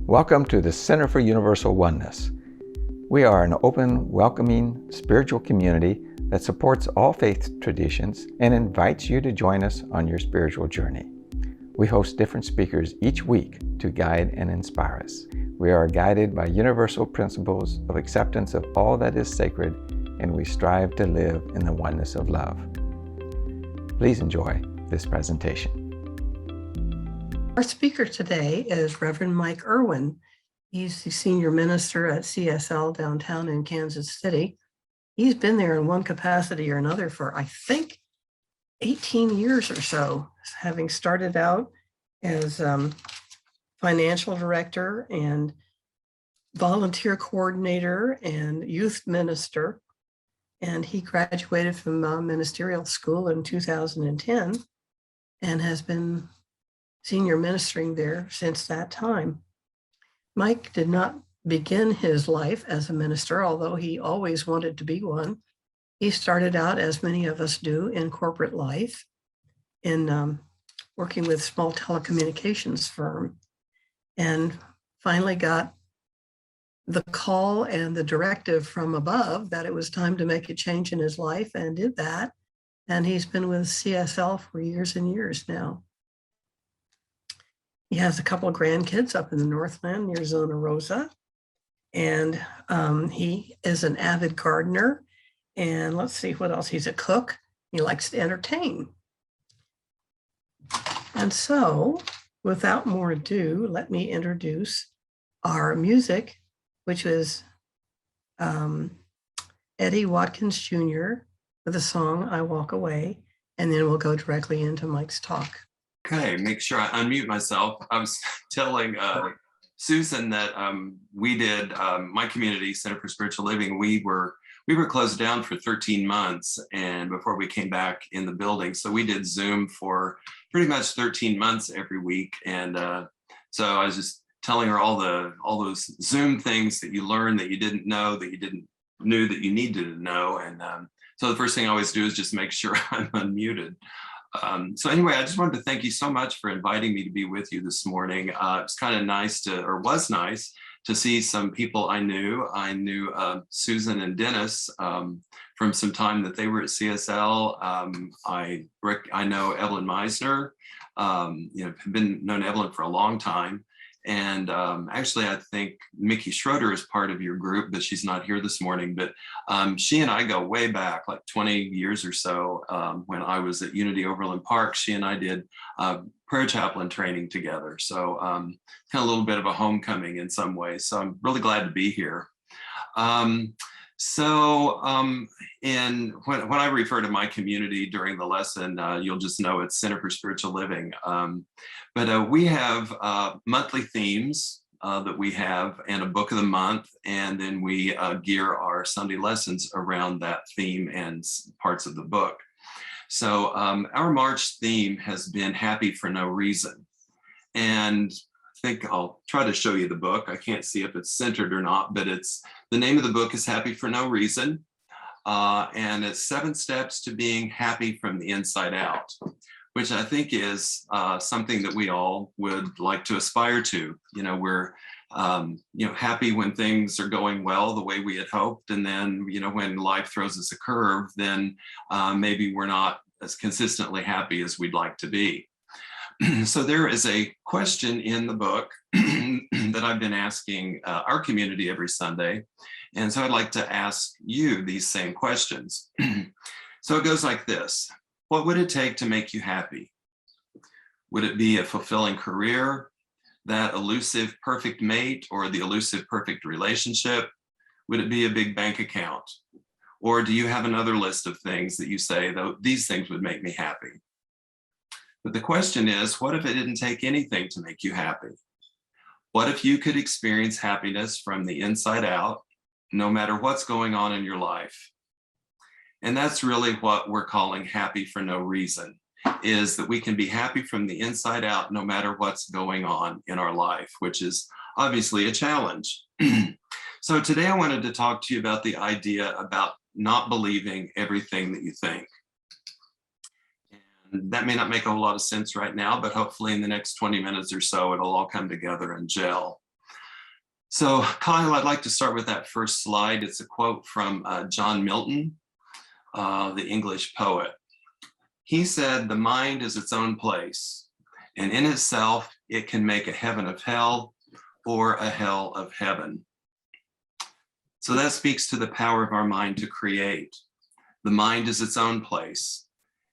Welcome to the Center for Universal Oneness. We are an open, welcoming, spiritual community that supports all faith traditions and invites you to join us on your spiritual journey. We host different speakers each week to guide and inspire us. We are guided by universal principles of acceptance of all that is sacred, and we strive to live in the oneness of love. Please enjoy this presentation. Our speaker today is Reverend Mike Irwin. He's the senior minister at CSL downtown in Kansas City. He's been there in one capacity or another for, I think, 18 years or so, having started out as financial director and volunteer coordinator and youth minister. And he graduated from ministerial school in 2010 and has been senior ministering there since that time. Mike did not begin his life as a minister, although he always wanted to be one. He started out, as many of us do, in corporate life, in working with a small telecommunications firm, and finally got the call and the directive from above that it was time to make a change in his life, and did that. And he's been with CSL for years and years now. He has a couple of grandkids up in the Northland near Zona Rosa. And he is an avid gardener. And let's see what else. He's a cook. He likes to entertain. And so, without more ado, let me introduce our music, which is Eddie Watkins Jr. with the song I Walk Away. And then we'll go directly into Mike's talk. Okay, make sure I unmute myself. I was telling Susan that we did my community, Center for Spiritual Living. We were closed down for 13 months, and before we came back in the building, so we did Zoom for pretty much 13 months every week. And so I was just telling her all those Zoom things that you learned that you didn't know, that you didn't knew that you needed to know. And so the first thing I always do is just make sure I'm unmuted. So anyway, I just wanted to thank you so much for inviting me to be with you this morning. It's kind of nice was nice to see some people I knew. I knew Susan and Dennis from some time that they were at CSL. I know Evelyn Meisner. Have known Evelyn for a long time. And actually, I think Mickey Schroeder is part of your group, but she's not here this morning. But she and I go way back, like 20 years or so. When I was at Unity Overland Park, she and I did prayer chaplain training together. So kind of a little bit of a homecoming in some ways. So I'm really glad to be here. And when I refer to my community during the lesson, you'll just know it's Center for Spiritual Living. But we have monthly themes that we have, and a book of the month, and then we gear our Sunday lessons around that theme and parts of the book. So our March theme has been Happy for No Reason. And I think I'll try to show you the book. I can't see if it's centered or not, but the name of the book is Happy for No Reason. And it's 7 steps to being happy from the inside out, which I think is something that we all would like to aspire to. We're happy when things are going well the way we had hoped. And then, when life throws us a curve, then maybe we're not as consistently happy as we'd like to be. So there is a question in the book that I've been asking our community every Sunday. And so I'd like to ask you these same questions. So it goes like this. What would it take to make you happy? Would it be a fulfilling career, that elusive perfect mate, or the elusive perfect relationship? Would it be a big bank account? Or do you have another list of things that you say, though, these things would make me happy? But the question is, what if it didn't take anything to make you happy? What if you could experience happiness from the inside out, no matter what's going on in your life? And that's really what we're calling happy for no reason, is that we can be happy from the inside out, no matter what's going on in our life, which is obviously a challenge. So today I wanted to talk to you about the idea about not believing everything that you think. That may not make a whole lot of sense right now, but hopefully in the next 20 minutes or so, it'll all come together and gel. So Kyle, I'd like to start with that first slide. It's a quote from John Milton, the English poet. He said, "The mind is its own place, and in itself, it can make a heaven of hell or a hell of heaven." So that speaks to the power of our mind to create. The mind is its own place.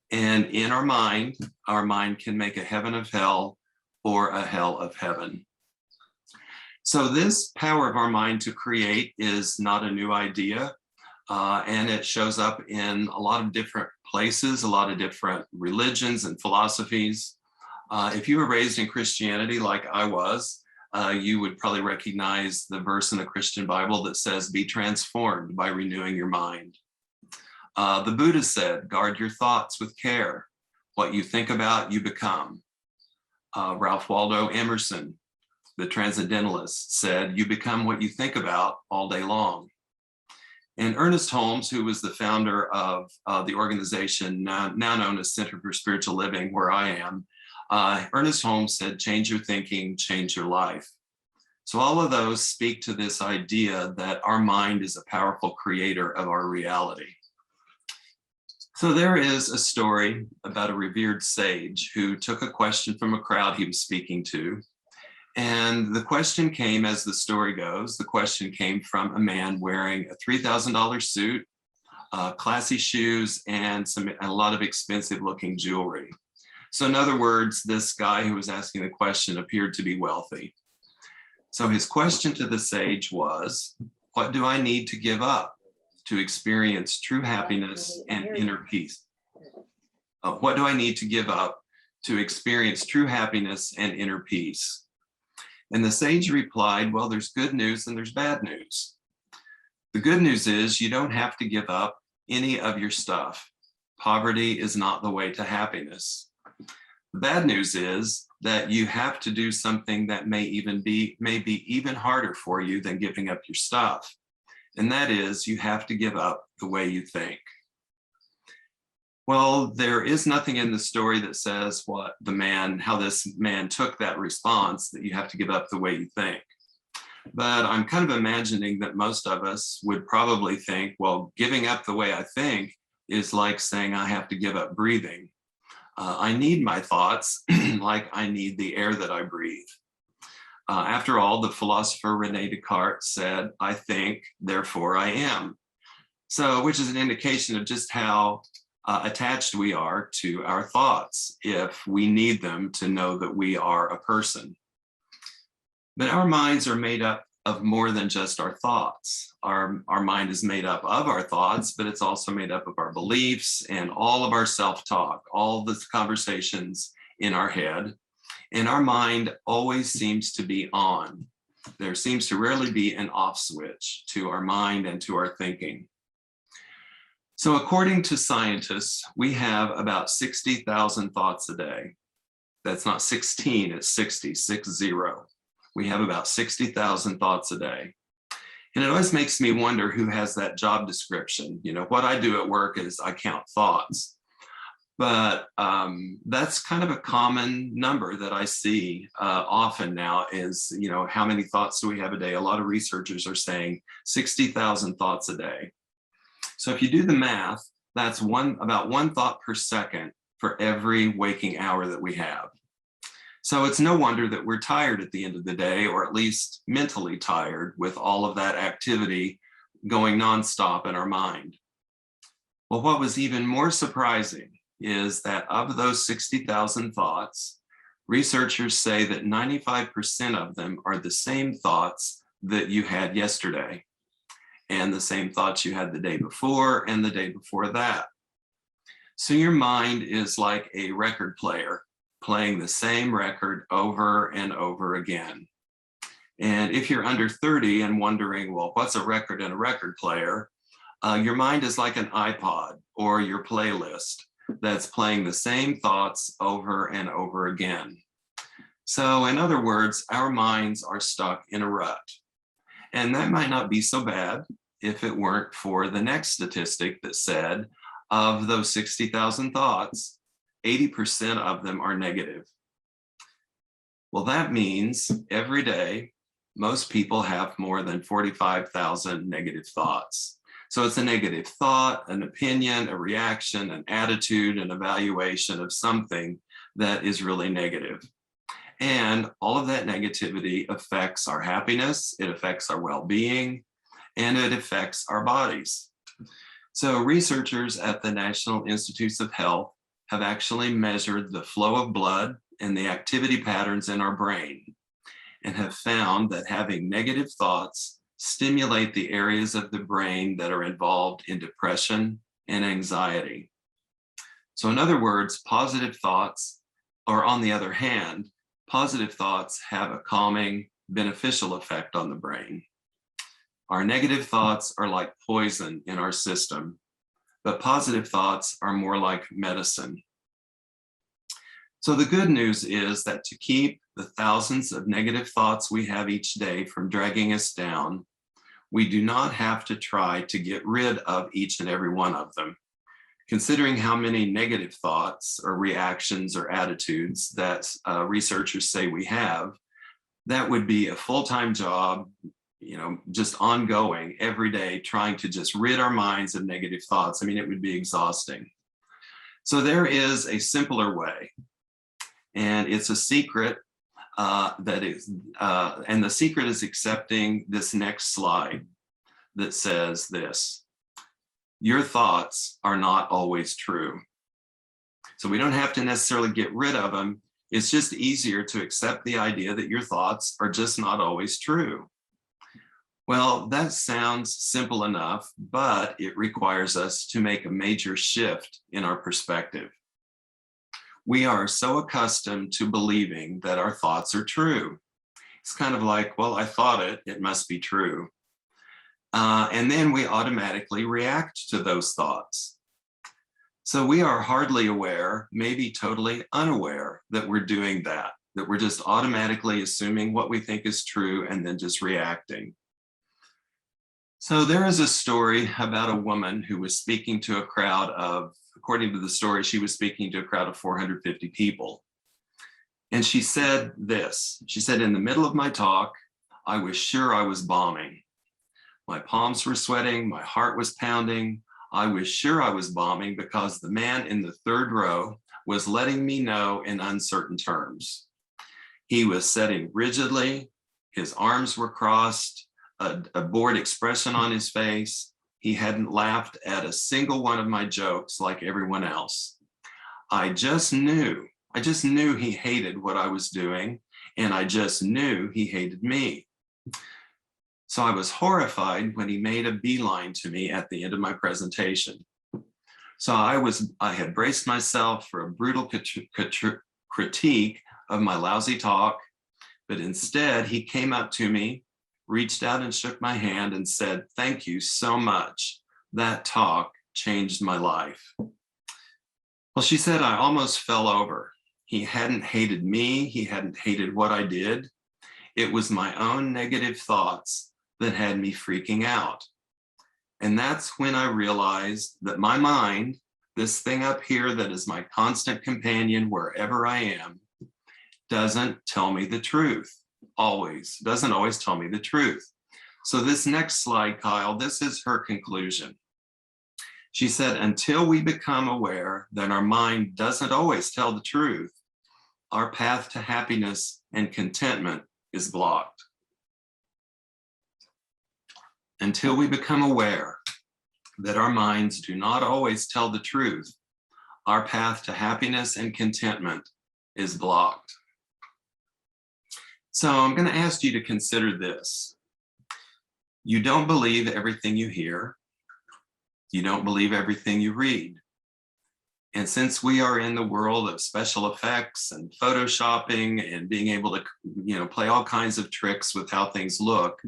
And in our mind can make a heaven of hell or a hell of heaven. So this power of our mind to create is not a new idea. And it shows up in a lot of different places, a lot of different religions and philosophies. If you were raised in Christianity like I was, you would probably recognize the verse in the Christian Bible that says, "Be transformed by renewing your mind." The Buddha said, "Guard your thoughts with care. What you think about, you become." Ralph Waldo Emerson, the transcendentalist, said, "You become what you think about all day long." And Ernest Holmes, who was the founder of the organization now known as Center for Spiritual Living, where I am, Ernest Holmes said, "Change your thinking, change your life." So all of those speak to this idea that our mind is a powerful creator of our reality. So there is a story about a revered sage who took a question from a crowd he was speaking to. And the question came, as the story goes, the question came from a man wearing a $3,000 suit, classy shoes, and a lot of expensive looking jewelry. So in other words, this guy who was asking the question appeared to be wealthy. So his question to the sage was, "What do I need to give up to experience true happiness and inner peace? What do I need to give up to experience true happiness and inner peace?" And the sage replied, "Well, there's good news and there's bad news. The good news is you don't have to give up any of your stuff. Poverty is not the way to happiness. The bad news is that you have to do something that may be even harder for you than giving up your stuff. And that is, you have to give up the way you think." Well, there is nothing in the story that says how this man took that response, that you have to give up the way you think. But I'm kind of imagining that most of us would probably think, well, giving up the way I think is like saying I have to give up breathing. I need my thoughts like I need the air that I breathe. After all, the philosopher Rene Descartes said, "I think, therefore I am." So, which is an indication of just how attached we are to our thoughts if we need them to know that we are a person. But our minds are made up of more than just our thoughts. Our mind is made up of our thoughts, but it's also made up of our beliefs and all of our self-talk, all the conversations in our head. And our mind always seems to be on. There seems to rarely be an off switch to our mind and to our thinking. So according to scientists, we have about 60,000 thoughts a day. That's not 16, it's 60, 60. We have about 60,000 thoughts a day. And it always makes me wonder who has that job description. You know, what I do at work is I count thoughts. But that's kind of a common number that I see often now is, you know, how many thoughts do we have a day? A lot of researchers are saying 60,000 thoughts a day. So if you do the math, that's about one thought per second for every waking hour that we have. So it's no wonder that we're tired at the end of the day, or at least mentally tired with all of that activity going nonstop in our mind. Well, what was even more surprising is that of those 60,000 thoughts, researchers say that 95% of them are the same thoughts that you had yesterday, and the same thoughts you had the day before and the day before that. So your mind is like a record player playing the same record over and over again. And if you're under 30 and wondering, well, what's a record in a record player? Your mind is like an iPod or your playlist that's playing the same thoughts over and over again. So in other words, our minds are stuck in a rut. And that might not be so bad if it weren't for the next statistic that said of those 60,000 thoughts, 80% of them are negative. Well, that means every day most people have more than 45,000 negative thoughts. So it's a negative thought, an opinion, a reaction, an attitude, an evaluation of something that is really negative. And all of that negativity affects our happiness, it affects our well-being, and it affects our bodies. So researchers at the National Institutes of Health have actually measured the flow of blood and the activity patterns in our brain, and have found that having negative thoughts stimulate the areas of the brain that are involved in depression and anxiety. So in other words, positive thoughts, or on the other hand, positive thoughts have a calming, beneficial effect on the brain. Our negative thoughts are like poison in our system, but positive thoughts are more like medicine. So the good news is that to keep the thousands of negative thoughts we have each day from dragging us down, we do not have to try to get rid of each and every one of them. Considering how many negative thoughts or reactions or attitudes that researchers say we have, that would be a full-time job, just ongoing every day, trying to just rid our minds of negative thoughts. I mean, it would be exhausting. So there is a simpler way, and it's a secret and the secret is accepting this next slide that says this: your thoughts are not always true. So we don't have to necessarily get rid of them. It's just easier to accept the idea that your thoughts are just not always true. Well, that sounds simple enough, but it requires us to make a major shift in our perspective. We are so accustomed to believing that our thoughts are true. It's kind of like, well, I thought it, it must be true. And then we automatically react to those thoughts. So we are hardly aware, maybe totally unaware that we're doing that we're just automatically assuming what we think is true and then just reacting. So there is a story about a woman who was speaking to a crowd of, according to the story, she was speaking to a crowd of 450 people. And she said this, she said, in the middle of my talk, I was sure I was bombing. My palms were sweating, my heart was pounding. I was sure I was bombing because the man in the third row was letting me know in uncertain terms. He was sitting rigidly, his arms were crossed, a bored expression on his face. He hadn't laughed at a single one of my jokes like everyone else. I just knew he hated what I was doing, and I just knew he hated me. So I was horrified when he made a beeline to me at the end of my presentation. So I had braced myself for a brutal critique of my lousy talk, but instead he came up to me, reached out and shook my hand and said, "Thank you so much. That talk changed my life." Well, she said, I almost fell over. He hadn't hated me. He hadn't hated what I did. It was my own negative thoughts that had me freaking out. And that's when I realized that my mind, this thing up here that is my constant companion wherever I am, doesn't tell me the truth. Doesn't always tell me the truth. So this next slide, Kyle, this is her conclusion. She said, until we become aware that our mind doesn't always tell the truth, our path to happiness and contentment is blocked. Until we become aware that our minds do not always tell the truth, our path to happiness and contentment is blocked. So I'm going to ask you to consider this. You don't believe everything you hear. You don't believe everything you read. And since we are in the world of special effects and photoshopping and being able to, play all kinds of tricks with how things look,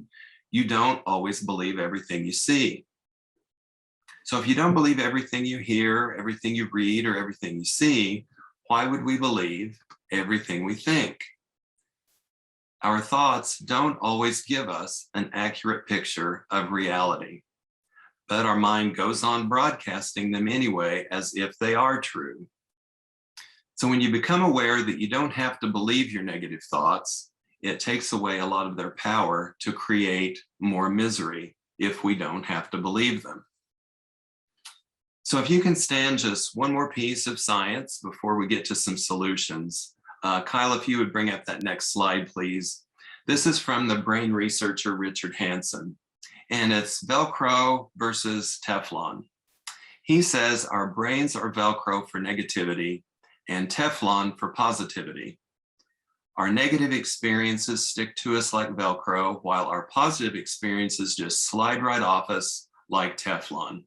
you don't always believe everything you see. So if you don't believe everything you hear, everything you read, or everything you see, why would we believe everything we think? Our thoughts don't always give us an accurate picture of reality, but our mind goes on broadcasting them anyway as if they are true. So when you become aware that you don't have to believe your negative thoughts, it takes away a lot of their power to create more misery if we don't have to believe them. So if you can stand just one more piece of science before we get to some solutions. Kyle, if you would bring up that next slide, please. This is from the brain researcher Richard Hansen, and it's Velcro versus Teflon. He says our brains are Velcro for negativity and Teflon for positivity. Our negative experiences stick to us like Velcro, while our positive experiences just slide right off us like Teflon.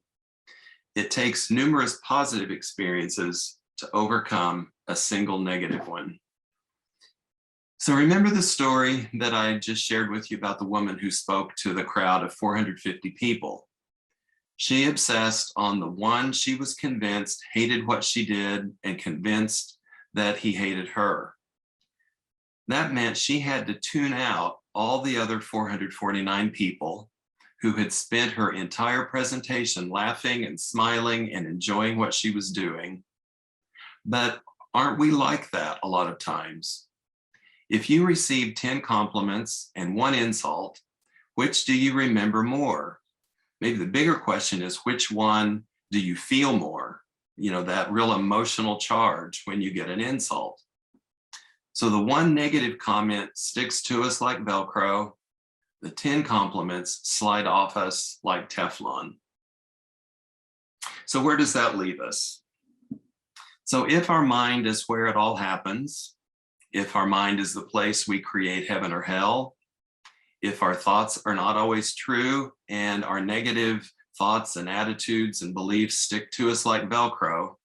It takes numerous positive experiences to overcome a single negative one. So remember the story that I just shared with you about the woman who spoke to the crowd of 450 people. She obsessed on the one she was convinced hated what she did and convinced that he hated her. That meant she had to tune out all the other 449 people who had spent her entire presentation laughing and smiling and enjoying what she was doing. But aren't we like that a lot of times? If you receive 10 compliments and 1 insult, which do you remember more? Maybe the bigger question is, which one do you feel more? You know, that real emotional charge when you get an insult. So the 1 negative comment sticks to us like Velcro. The 10 compliments slide off us like Teflon. So where does that leave us? So if our mind is where it all happens, if our mind is the place we create heaven or hell, if our thoughts are not always true and our negative thoughts and attitudes and beliefs stick to us like Velcro,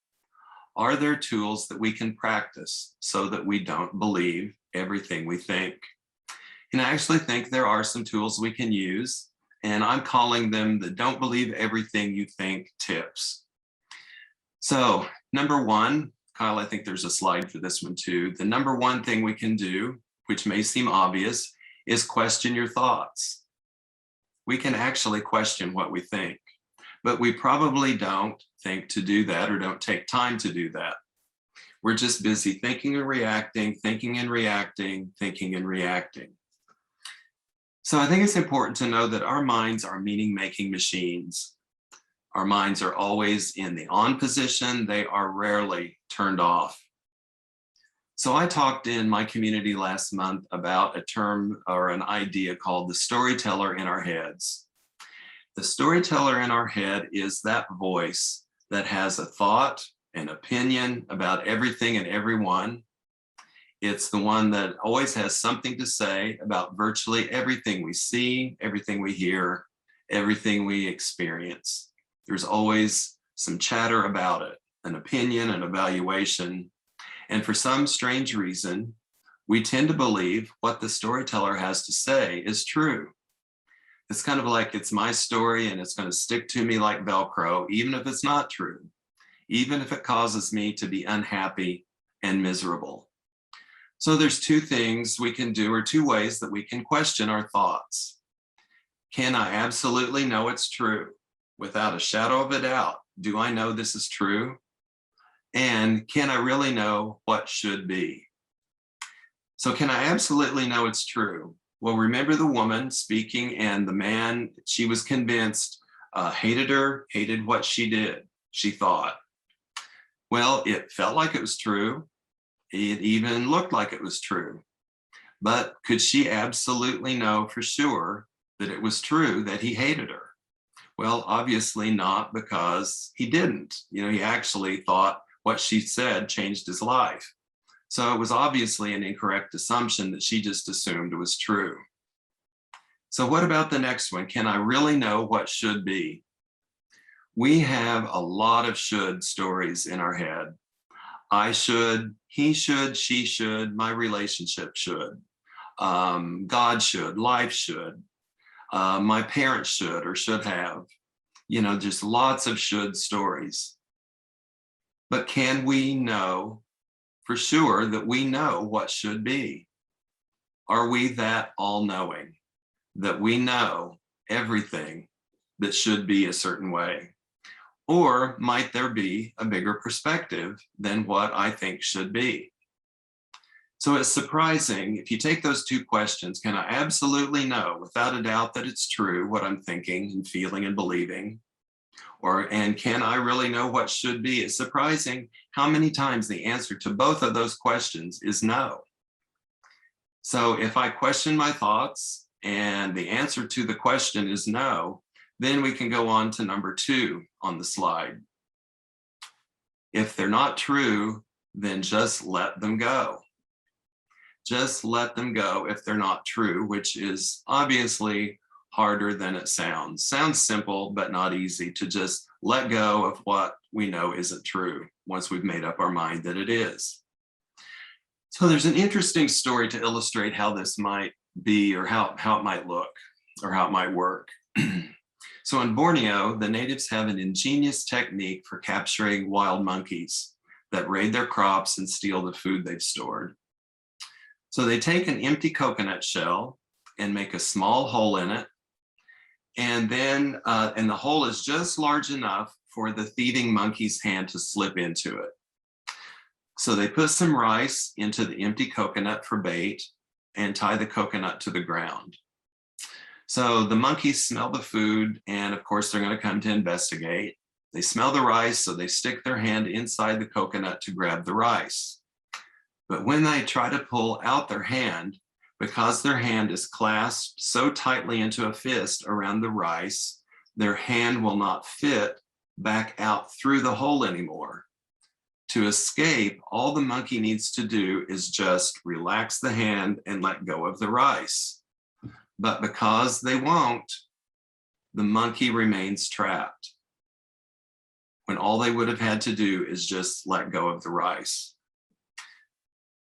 are there tools that we can practice so that we don't believe everything we think? And I actually think there are some tools we can use, and I'm calling them the don't believe everything you think tips. So number 1, Kyle, I think there's a slide for this one too. The number 1 thing we can do, which may seem obvious, is question your thoughts. We can actually question what we think, but we probably don't think to do that or don't take time to do that. We're just busy thinking and reacting, thinking and reacting, thinking and reacting. So I think it's important to know that our minds are meaning-making machines. Our minds are always in the on position. They are rarely turned off. So I talked in my community last month about a term or an idea called the storyteller in our heads. The storyteller in our head is that voice that has a thought, an opinion about everything and everyone. It's the one that always has something to say about virtually everything we see, everything we hear, everything we experience. There's always some chatter about it, an opinion, an evaluation. And for some strange reason, we tend to believe what the storyteller has to say is true. It's kind of like it's my story and it's going to stick to me like Velcro, even if it's not true, even if it causes me to be unhappy and miserable. So there's 2 things we can do, or 2 ways that we can question our thoughts. Can I absolutely know it's true? Without a shadow of a doubt, do I know this is true? And can I really know what should be? So can I absolutely know it's true? Well, remember the woman speaking and the man, she was convinced, hated her, hated what she did, she thought. Well, it felt like it was true. It even looked like it was true. But could she absolutely know for sure that it was true that he hated her? Well, obviously not, because he didn't. You know, he actually thought what she said changed his life. So it was obviously an incorrect assumption that she just assumed was true. So what about the next one? Can I really know what should be? We have a lot of should stories in our head. I should, he should, she should, my relationship should, God should, life should, my parents should or should have, you know, just lots of should stories. But can we know for sure that we know what should be? Are we that all-knowing that we know everything that should be a certain way? Or might there be a bigger perspective than what I think should be? So it's surprising, if you take those two questions, can I absolutely know without a doubt that it's true what I'm thinking and feeling and believing? And can I really know what should be? It's surprising how many times the answer to both of those questions is no. So if I question my thoughts and the answer to the question is no, then we can go on to number 2 on the slide. If they're not true, then just let them go. Just let them go if they're not true, which is obviously harder than it sounds. Sounds simple, but not easy to just let go of what we know isn't true once we've made up our mind that it is. So there's an interesting story to illustrate how this might be, or how it might look, or how it might work. So in Borneo, the natives have an ingenious technique for capturing wild monkeys that raid their crops and steal the food they've stored. So they take an empty coconut shell and make a small hole in it. And then, and the hole is just large enough for the thieving monkey's hand to slip into it. So they put some rice into the empty coconut for bait and tie the coconut to the ground. So the monkeys smell the food, and of course they're going to come to investigate. They smell the rice, so they stick their hand inside the coconut to grab the rice. But when they try to pull out their hand, because their hand is clasped so tightly into a fist around the rice, their hand will not fit back out through the hole anymore. To escape, all the monkey needs to do is just relax the hand and let go of the rice. But because they won't, the monkey remains trapped, when all they would have had to do is just let go of the rice.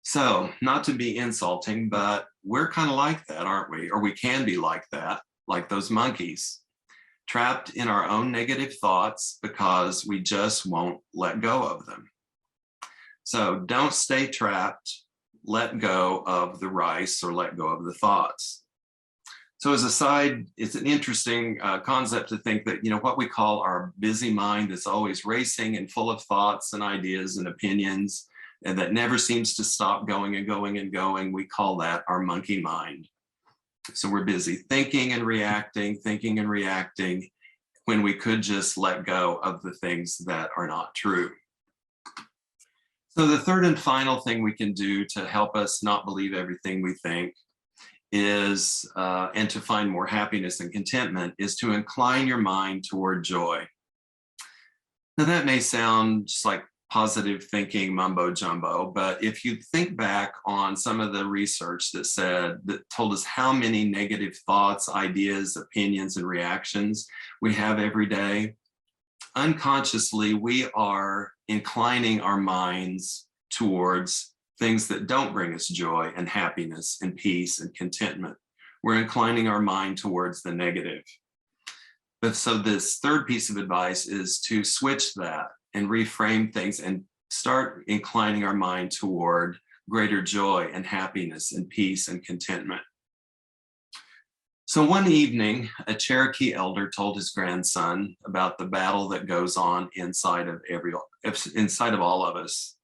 So, not to be insulting, but we're kind of like that, aren't we? Or we can be like that, like those monkeys, trapped in our own negative thoughts because we just won't let go of them. So don't stay trapped, let go of the rice or let go of the thoughts. So as a side, it's an interesting concept to think that, what we call our busy mind that's always racing and full of thoughts and ideas and opinions, and that never seems to stop going and going and going, we call that our monkey mind. So we're busy thinking and reacting when we could just let go of the things that are not true. So the third and final thing we can do to help us not believe everything we think is, and to find more happiness and contentment, is to incline your mind toward joy. Now that may sound just like positive thinking mumbo jumbo, but if you think back on some of the research that told us how many negative thoughts, ideas, opinions, and reactions we have every day, unconsciously we are inclining our minds towards things that don't bring us joy and happiness and peace and contentment. We're inclining our mind towards the negative. But so this third piece of advice is to switch that and reframe things and start inclining our mind toward greater joy and happiness and peace and contentment. So one evening, a Cherokee elder told his grandson about the battle that goes on inside of all of us.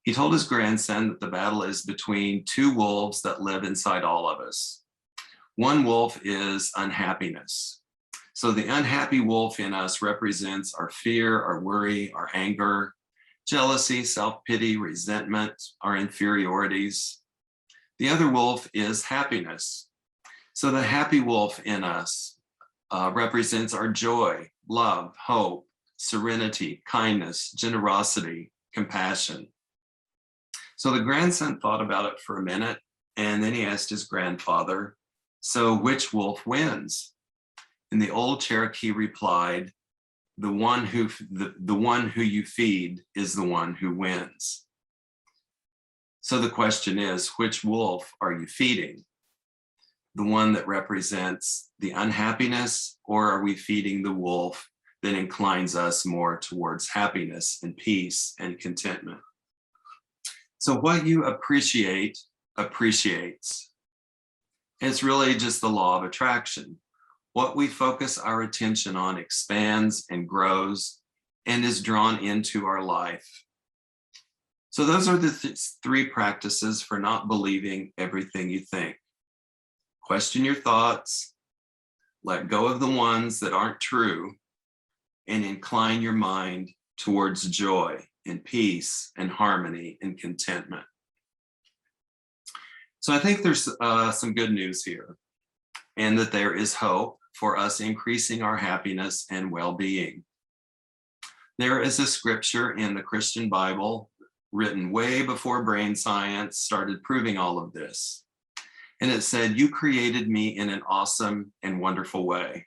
He told his grandson that the battle is between two wolves that live inside all of us. One wolf is unhappiness. So the unhappy wolf in us represents our fear, our worry, our anger, jealousy, self-pity, resentment, our inferiorities. The other wolf is happiness. So the happy wolf in us represents our joy, love, hope, serenity, kindness, generosity, compassion. So the grandson thought about it for a minute, and then he asked his grandfather, "So which wolf wins?" And the old Cherokee replied, the one who you feed is the one who wins. So the question is, which wolf are you feeding? The one that represents the unhappiness, or are we feeding the wolf that inclines us more towards happiness and peace and contentment? So what you appreciate appreciates. It's really just the law of attraction. What we focus our attention on expands and grows and is drawn into our life. So those are the three practices for not believing everything you think. Question your thoughts, let go of the ones that aren't true, and incline your mind towards joy and peace and harmony and contentment. So I think there's some good news here, and that there is hope for us increasing our happiness and well-being. There is a scripture in the Christian Bible written way before brain science started proving all of this. And it said, "You created me in an awesome and wonderful way."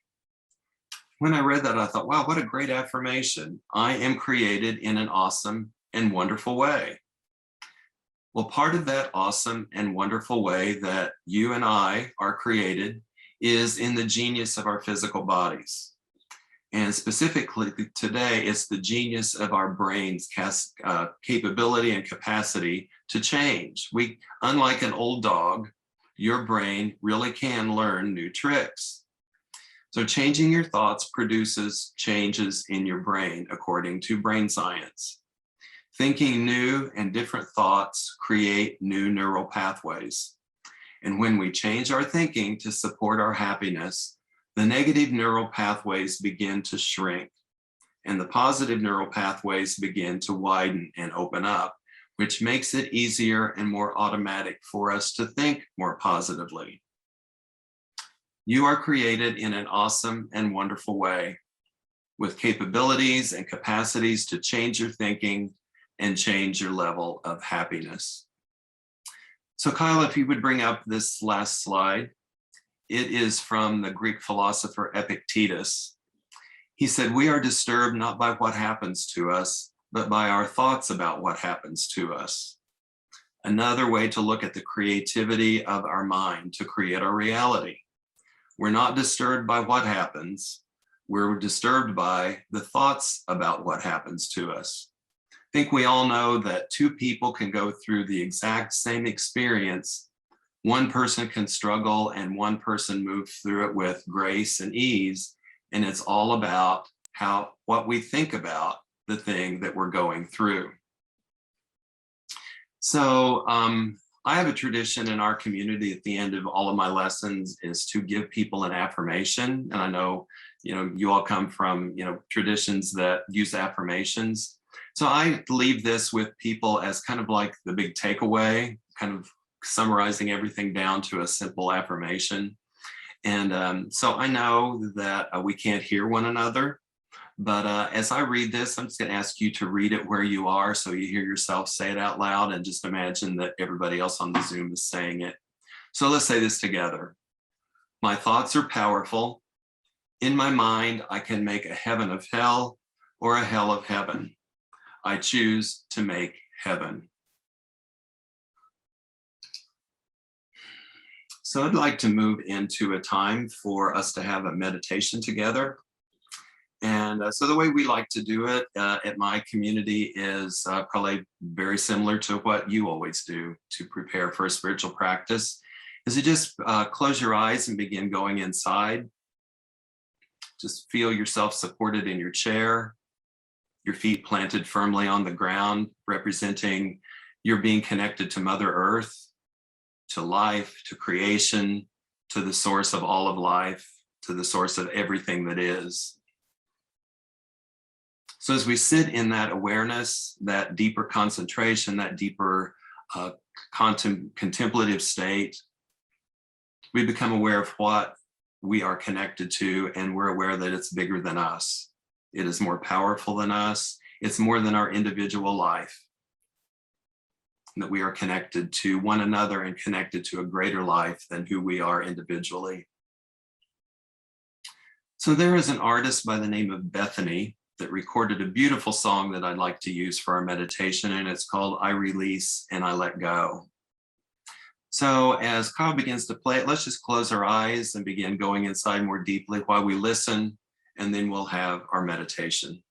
When I read that, I thought, wow, what a great affirmation. I am created in an awesome and wonderful way. Well, part of that awesome and wonderful way that you and I are created is in the genius of our physical bodies. And specifically today, it's the genius of our brain's capability and capacity to change. Unlike an old dog, your brain really can learn new tricks. So changing your thoughts produces changes in your brain, according to brain science. Thinking new and different thoughts create new neural pathways. And when we change our thinking to support our happiness, the negative neural pathways begin to shrink, and the positive neural pathways begin to widen and open up, which makes it easier and more automatic for us to think more positively. You are created in an awesome and wonderful way, with capabilities and capacities to change your thinking and change your level of happiness. So Kyle, if you would bring up this last slide. It is from the Greek philosopher Epictetus. He said, "We are disturbed not by what happens to us, but by our thoughts about what happens to us." Another way to look at the creativity of our mind to create our reality. We're not disturbed by what happens. We're disturbed by the thoughts about what happens to us. I think we all know that two people can go through the exact same experience. One person can struggle and one person moves through it with grace and ease. And it's all about what we think about the thing that we're going through. So I have a tradition in our community at the end of all of my lessons is to give people an affirmation. And I know, you all come from, traditions that use affirmations. So I leave this with people as kind of like the big takeaway, kind of summarizing everything down to a simple affirmation. And so I know that we can't hear one another, but as I read this, I'm just going to ask you to read it where you are so you hear yourself say it out loud, and just imagine that everybody else on the Zoom is saying it. So let's say this together. My thoughts are powerful. In my mind, I can make a heaven of hell or a hell of heaven. I choose to make heaven. So I'd like to move into a time for us to have a meditation together. And so the way we like to do it at my community is probably very similar to what you always do to prepare for a spiritual practice, is you just close your eyes and begin going inside. Just feel yourself supported in your chair, your feet planted firmly on the ground, representing your being connected to Mother Earth, to life, to creation, to the source of all of life, to the source of everything that is. So as we sit in that awareness, that deeper concentration, that deeper contemplative state, we become aware of what we are connected to, and we're aware that it's bigger than us. It is more powerful than us. It's more than our individual life. That we are connected to one another and connected to a greater life than who we are individually. So there is an artist by the name of Bethany that recorded a beautiful song that I'd like to use for our meditation, and it's called "I Release and I Let Go." So as Kyle begins to play it, let's just close our eyes and begin going inside more deeply while we listen, and then we'll have our meditation.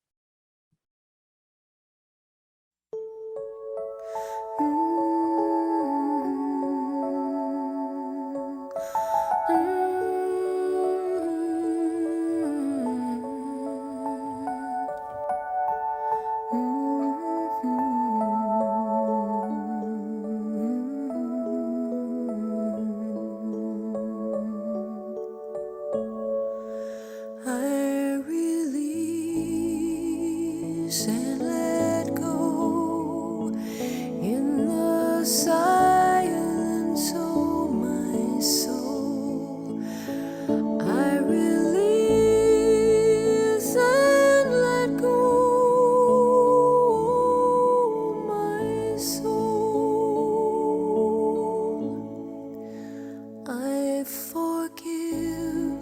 forgive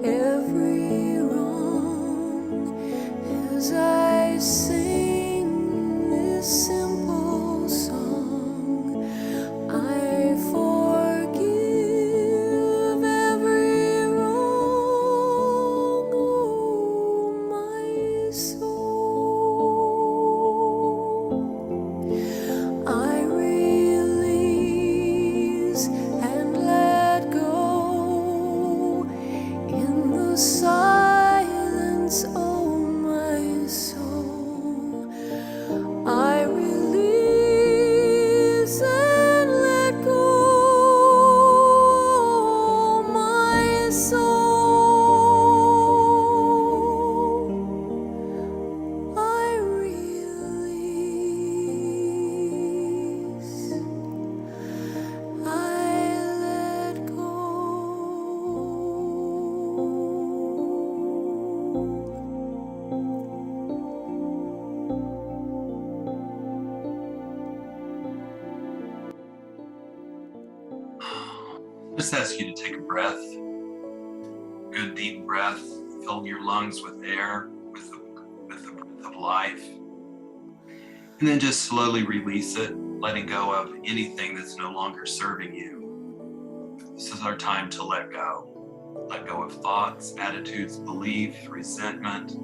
every wrong as I sing this simple song. I forgive every wrong, oh my soul. I release and let go in the silence, oh my soul. I release and let go, my soul. I release, I let go. Just ask you to take a breath, good deep breath, fill your lungs with air, with the breath of life. And then just slowly release it, letting go of anything that's no longer serving you. This is our time to let go. Let go of thoughts, attitudes, belief, resentment,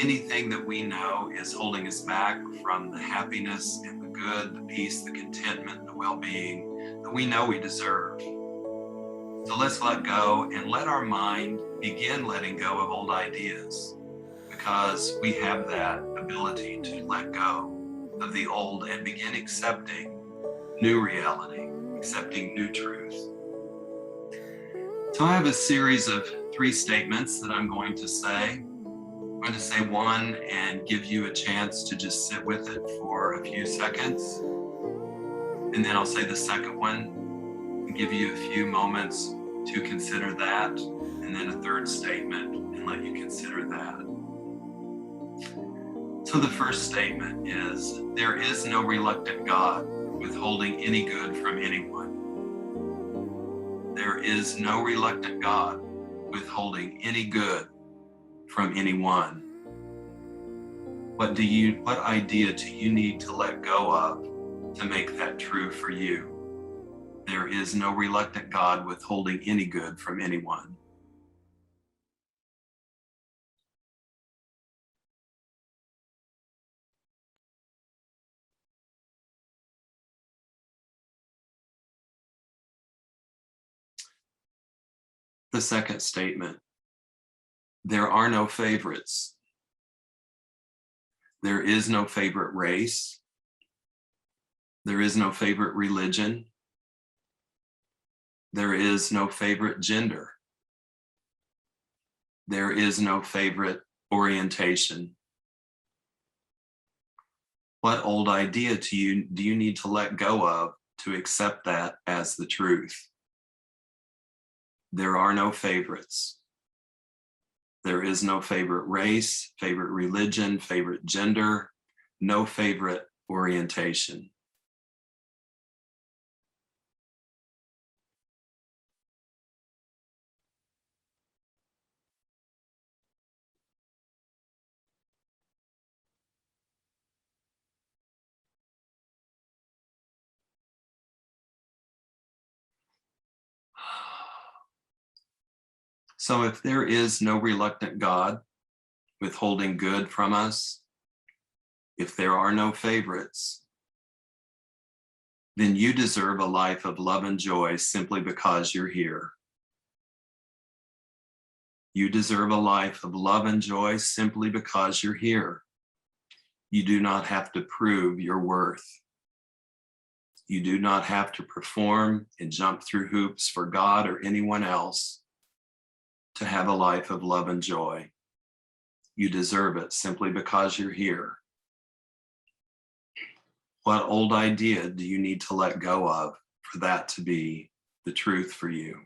anything that we know is holding us back from the happiness and the good, the peace, the contentment, the well-being that we know we deserve. So let's let go and let our mind begin letting go of old ideas, because we have that ability to let go of the old and begin accepting new reality, accepting new truth. So I have a series of 3 statements that I'm going to say. I'm going to say one and give you a chance to just sit with it for a few seconds. And then I'll say the second one and give you a few moments to consider that. And then a third statement and let you consider that. So the first statement is, there is no reluctant God withholding any good from anyone. There is no reluctant God withholding any good from anyone. What idea do you need to let go of to make that true for you? There is no reluctant God withholding any good from anyone. The second statement, there are no favorites. There is no favorite race. There is no favorite religion. There is no favorite gender. There is no favorite orientation. What old idea do you need to let go of to accept that as the truth? There are no favorites. There is no favorite race, favorite religion, favorite gender, no favorite orientation. So if there is no reluctant God withholding good from us, if there are no favorites, then you deserve a life of love and joy simply because you're here. You deserve a life of love and joy simply because you're here. You do not have to prove your worth. You do not have to perform and jump through hoops for God or anyone else to have a life of love and joy. You deserve it simply because you're here. What old idea do you need to let go of for that to be the truth for you?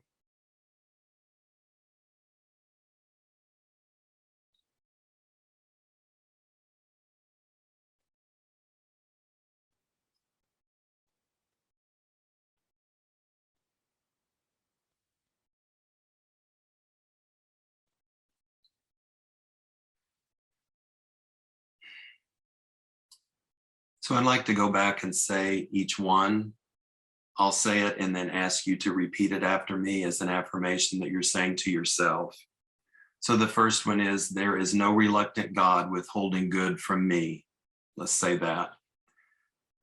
So I'd like to go back and say each one. I'll say it and then ask you to repeat it after me as an affirmation that you're saying to yourself. So the first one is, there is no reluctant God withholding good from me. Let's say that.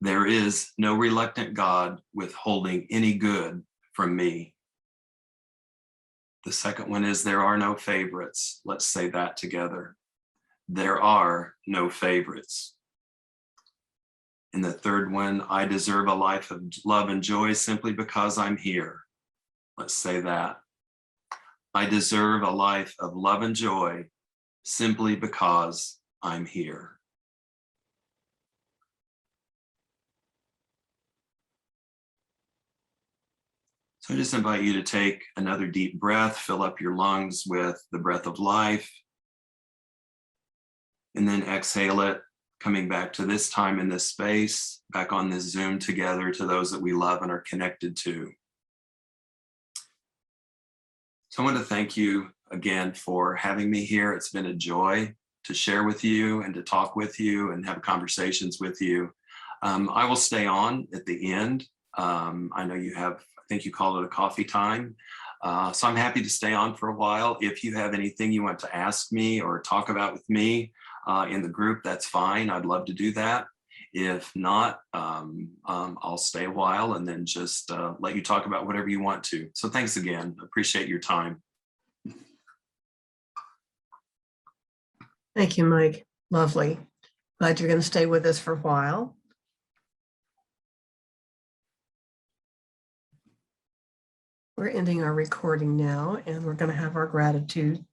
There is no reluctant God withholding any good from me. The second one is, there are no favorites. Let's say that together. There are no favorites. And the third one, I deserve a life of love and joy simply because I'm here. Let's say that. I deserve a life of love and joy simply because I'm here. So I just invite you to take another deep breath, fill up your lungs with the breath of life, and then exhale it, coming back to this time in this space, back on this Zoom together, to those that we love and are connected to. So I want to thank you again for having me here. It's been a joy to share with you and to talk with you and have conversations with you. I will stay on at the end. I know you have, I think you called it a coffee time. So I'm happy to stay on for a while. If you have anything you want to ask me or talk about with me in the group, that's fine. I'd love to do that. If not, I'll stay a while and then just let you talk about whatever you want to. So thanks again. Appreciate your time. Thank you, Mike. Lovely. Glad you're going to stay with us for a while. We're ending our recording now, and we're going to have our gratitude